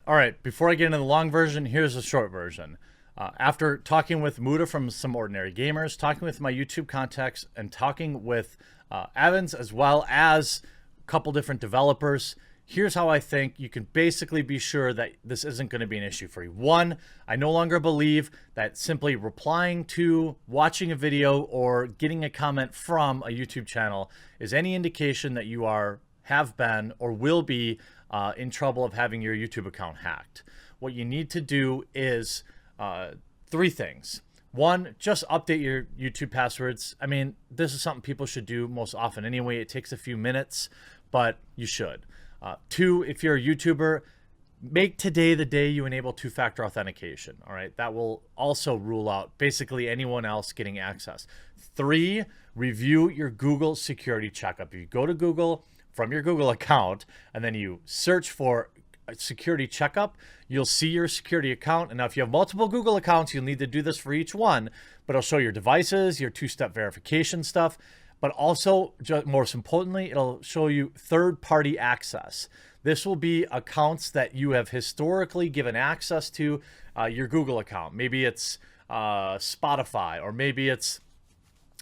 All right, before I get into the long version, here's the short version. After talking with Muda from Some Ordinary Gamers, talking with my YouTube contacts, and talking with Evans as well as a couple different developers, here's how I think you can basically be sure that this isn't going to be an issue for you. One, I no longer believe that simply replying to, watching a video, or getting a comment from a YouTube channel is any indication that you have been or will be in trouble of having your YouTube account hacked. What you need to do is three things. One, just update your YouTube passwords. I mean, this is something people should do most often anyway. It takes a few minutes, but you should. Two, if you're a YouTuber, make today the day you enable two-factor authentication. All right, that will also rule out basically anyone else getting access. Three, review your Google security checkup. If you go to Google from your Google account and then you search for a security checkup, you'll see your security account. And now if you have multiple Google accounts, you'll need to do this for each one, but it'll show your devices, your two-step verification stuff, but also, just most importantly, it'll show you third-party access. This will be accounts that you have historically given access to your Google account. Maybe it's Spotify, or maybe it's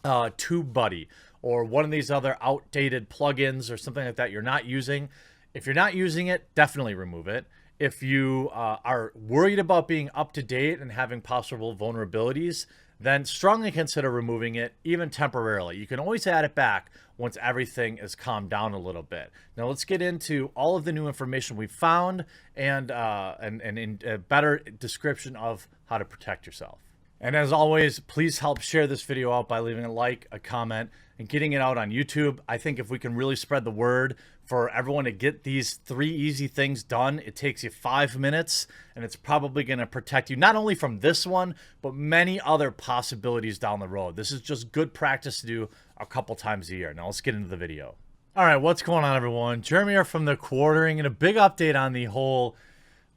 TubeBuddy, or one of these other outdated plugins or something like that you're not using. If you're not using it, definitely remove it. If you are worried about being up to date and having possible vulnerabilities, then strongly consider removing it, even temporarily. You can always add it back once everything is calmed down a little bit. Now let's get into all of the new information we found and in a better description of how to protect yourself. And as always, please help share this video out by leaving a like, a comment, and getting it out on YouTube. I think if we can really spread the word for everyone to get these three easy things done, it takes you 5 minutes, and it's probably going to protect you not only from this one, but many other possibilities down the road. This is just good practice to do a couple times a year. Now let's get into the video. All right, what's going on, everyone? Jeremy here from The Quartering, and a big update on the whole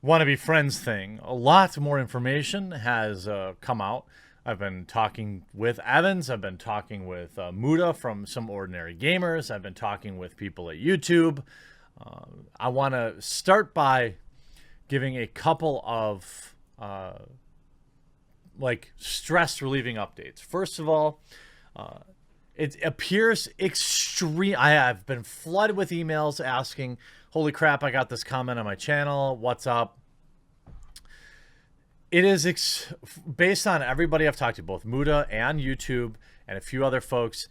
wannabe friends thing. A lot more information has come out. I've been talking with Evans. I've been talking with Muda from Some Ordinary Gamers. I've been talking with people at YouTube. I want to start by giving a couple of like stress relieving updates. First of all, it appears extreme. I have been flooded with emails asking, holy crap, I got this comment on my channel. What's up? It is based on everybody I've talked to, both Muda and YouTube and a few other folks.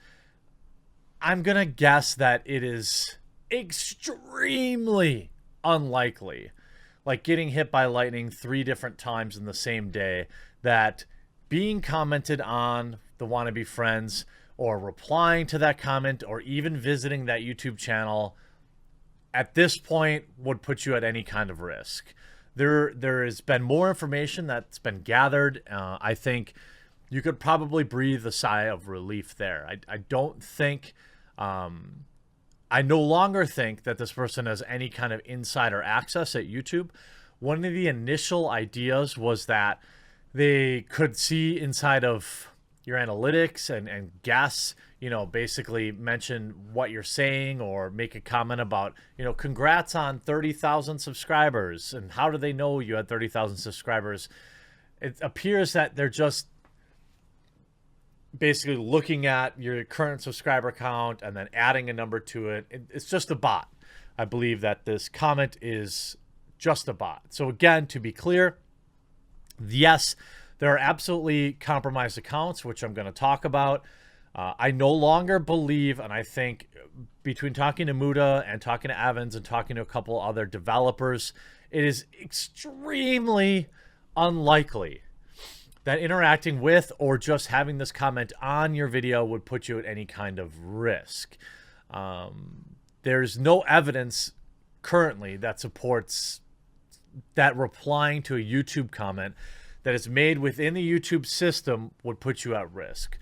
I'm going to guess that it is extremely unlikely, like getting hit by lightning 3 different times in the same day, that being commented on the wannabe friends or replying to that comment or even visiting that YouTube channel at this point would put you at any kind of risk. There has been more information that's been gathered. I think you could probably breathe a sigh of relief there. I don't think, I no longer think that this person has any kind of insider access at YouTube. One of the initial ideas was that they could see inside of your analytics and guess, you know, basically mention what you're saying or make a comment about, you know, congrats on 30,000 subscribers. And how do they know you had 30,000 subscribers? It appears that they're just basically looking at your current subscriber count and then adding a number to it. It's just a bot. I believe that this comment is just a bot. So again, to be clear, yes, there are absolutely compromised accounts, which I'm going to talk about. I no longer believe, and I think between talking to Muda and talking to Evans and talking to a couple other developers, it is extremely unlikely that interacting with or just having this comment on your video would put you at any kind of risk. There's no evidence currently that supports that replying to a YouTube comment that is made within the YouTube system would put you at risk.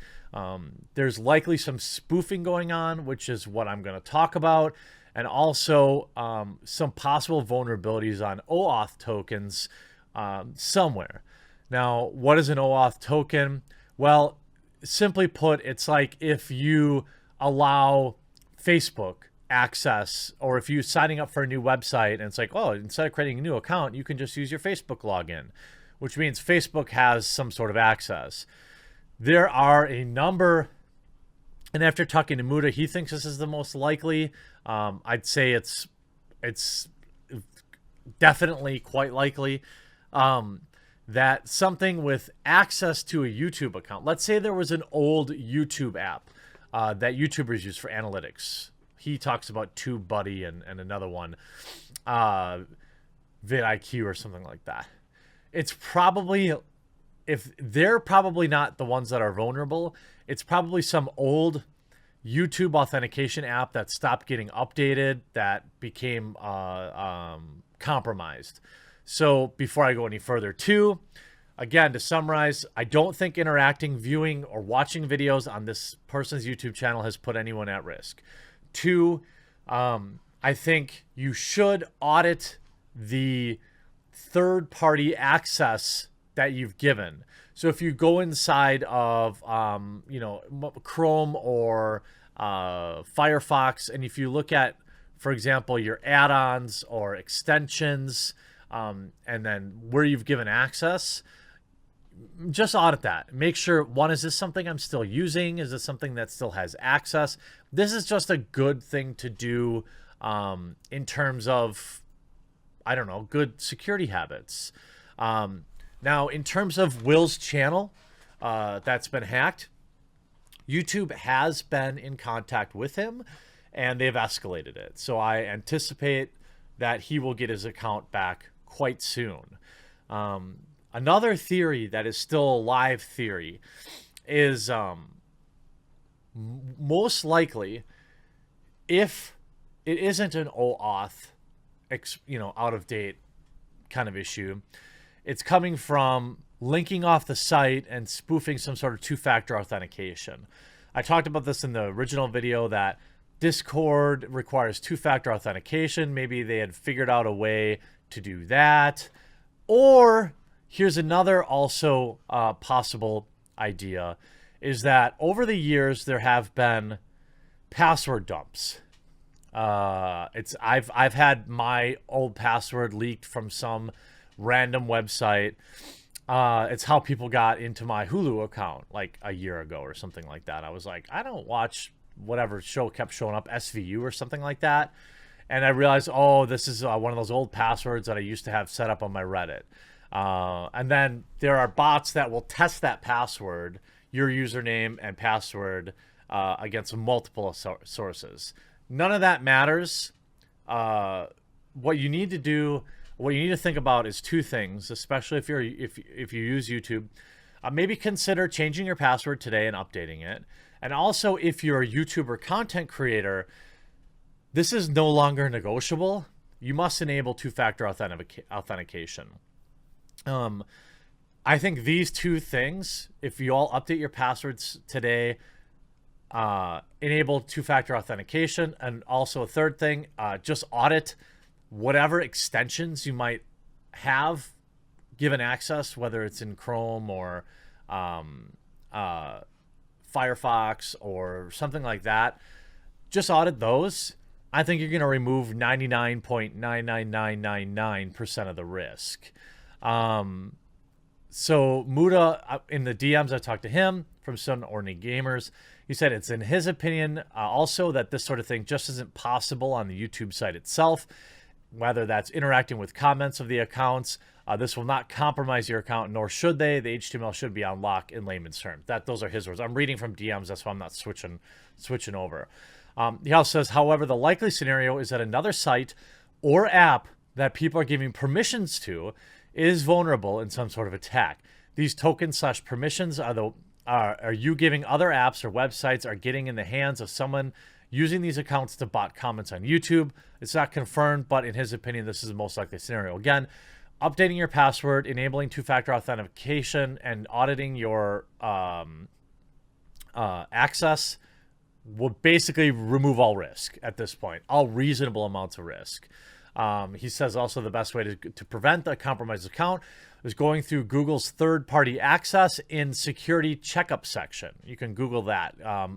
There's likely some spoofing going on, which is what I'm going to talk about, and also some possible vulnerabilities on Oauth tokens somewhere. Now, what is an Oauth token? Well, simply put, it's like if you allow Facebook access, or if you're signing up for a new website and it's like, oh, instead of creating a new account, you can just use your Facebook login, which means Facebook has some sort of access. There are a number, and after talking to Muda, he thinks this is the most likely. I'd say it's definitely quite likely that something with access to a YouTube account. Let's say there was an old YouTube app that YouTubers use for analytics. He talks about TubeBuddy and another one, vidIQ or something like that. It's probably, if they're probably not the ones that are vulnerable, it's probably some old YouTube authentication app that stopped getting updated, that became compromised. So before I go any further, two, again, to summarize, I don't think interacting, viewing, or watching videos on this person's YouTube channel has put anyone at risk. Two, I think you should audit the third-party access that you've given. So if you go inside of, Chrome or Firefox, and if you look at, for example, your add-ons or extensions, and then where you've given access, just audit that. Make sure, one, is this something I'm still using? Is this something that still has access? This is just a good thing to do in terms of, I don't know, good security habits. Now, in terms of Will's channel that's been hacked, YouTube has been in contact with him, and they've escalated it. So I anticipate that he will get his account back quite soon. Another theory that is still a live theory is most likely, if it isn't an Oauth, out of date kind of issue, it's coming from linking off the site and spoofing some sort of two-factor authentication. I talked about this in the original video, that Discord requires two-factor authentication. Maybe they had figured out a way to do that. Or here's another also possible idea, is that over the years there have been password dumps. I've had my old password leaked from some random website. It's how people got into my Hulu account like a year ago or something like that. I was like, I don't watch whatever show kept showing up, SVU or something like that. And I realized, oh, this is one of those old passwords that I used to have set up on my Reddit. And then there are bots that will test that password, your username and password, against multiple sources. None of that matters. What you need to do, what you need to think about is two things, especially if you use YouTube. Maybe consider changing your password today and updating it. And also, if you're a YouTuber content creator, this is no longer negotiable. You must enable two-factor authentication. I think these two things, if you all update your passwords today, enable two-factor authentication, and also a third thing, just audit whatever extensions you might have given access, whether it's in Chrome or Firefox or something like that. Just audit those. I think you're going to remove 99.99999% of the risk. So Muda, in the DMs, I talked to him from Sun Ordinary Gamers. He said it's in his opinion also that this sort of thing just isn't possible on the YouTube site itself, whether that's interacting with comments of the accounts. This will not compromise your account, nor should they. The HTML should be on lock in layman's terms. Those are his words. I'm reading from DMs. That's why I'm not switching over. He also says, however, the likely scenario is that another site or app that people are giving permissions to is vulnerable in some sort of attack. These tokens/permissions are you giving other apps or websites are getting in the hands of someone using these accounts to bot comments on YouTube. It's not confirmed, but in his opinion, this is the most likely scenario. Again, updating your password, enabling two-factor authentication, and auditing your access will basically remove all risk at this point, all reasonable amounts of risk. He says also the best way to prevent the compromised account is going through Google's third-party access in security checkup section. You can Google that.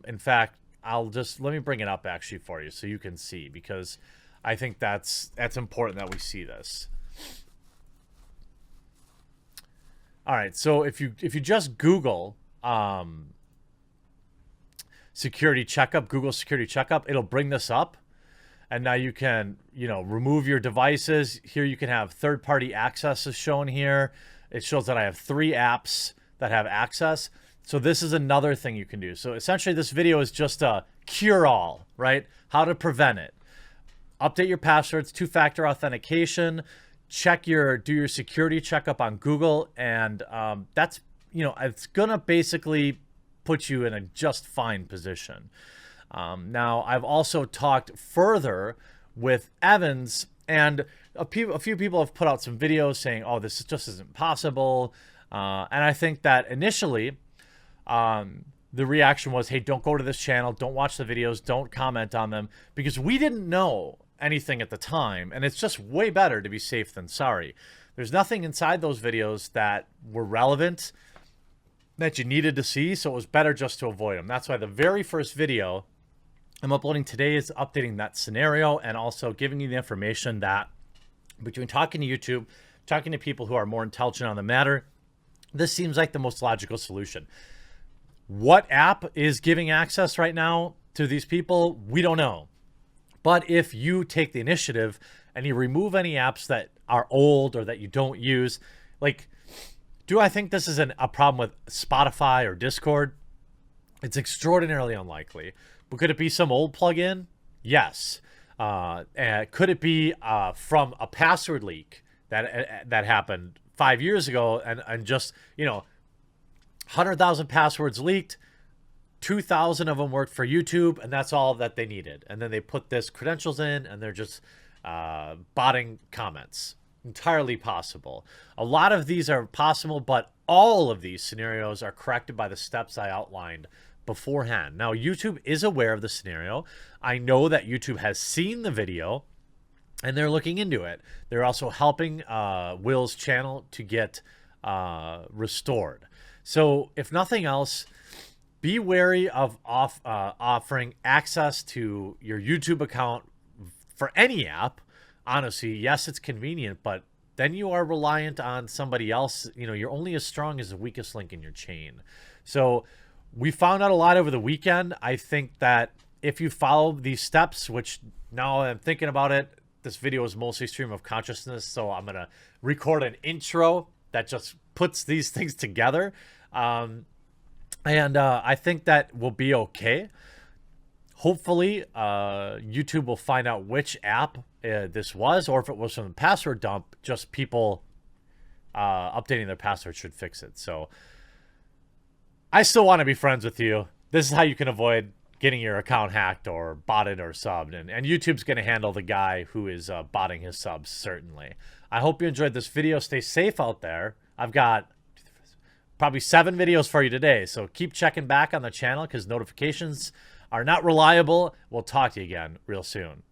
In fact, let me bring it up actually for you so you can see, because I think that's important that we see this. All right, so if you just Google security checkup, Google security checkup, it'll bring this up. And now you can, remove your devices. Here you can have third-party access is shown here. It shows that I have 3 apps that have access. So this is another thing you can do. So essentially this video is just a cure-all, right? How to prevent it. Update your passwords, 2-factor authentication, do your security checkup on Google, and that's, it's gonna basically put you in a just fine position. Now, I've also talked further with Evans, and a few people have put out some videos saying, oh, this just isn't possible. And I think that initially the reaction was, hey, don't go to this channel, don't watch the videos, don't comment on them, because we didn't know anything at the time, and it's just way better to be safe than sorry. There's nothing inside those videos that were relevant that you needed to see, so it was better just to avoid them. That's why the very first video I'm uploading today is updating that scenario and also giving you the information that between talking to YouTube, talking to people who are more intelligent on the matter, this seems like the most logical solution. What app is giving access right now to these people? We don't know. But if you take the initiative and you remove any apps that are old or that you don't use, like, do I think this is a problem with Spotify or Discord? It's extraordinarily unlikely. But could it be some old plugin? Yes. Could it be from a password leak that happened 5 years ago and just, 100,000 passwords leaked, 2,000 of them worked for YouTube, and that's all that they needed. And then they put this credentials in, and they're just botting comments. Entirely possible. A lot of these are possible, but all of these scenarios are corrected by the steps I outlined beforehand. Now, YouTube is aware of the scenario. I know that YouTube has seen the video, and they're looking into it. They're also helping Will's channel to get restored. So, if nothing else, be wary of offering access to your YouTube account for any app. Honestly, yes, it's convenient, but then you are reliant on somebody else. You're only as strong as the weakest link in your chain. So we found out a lot over the weekend. I think that if you follow these steps, which now I'm thinking about it, this video is mostly stream of consciousness, so I'm going to record an intro that just puts these things together. And I think that will be okay. Hopefully, YouTube will find out which app this was, or if it was from the password dump, just people updating their password should fix it. So I still want to be friends with you. This is how you can avoid getting your account hacked or botted or subbed. And YouTube's going to handle the guy who is botting his subs, certainly. I hope you enjoyed this video. Stay safe out there. I've got probably 7 videos for you today, so keep checking back on the channel because notifications are not reliable. We'll talk to you again real soon.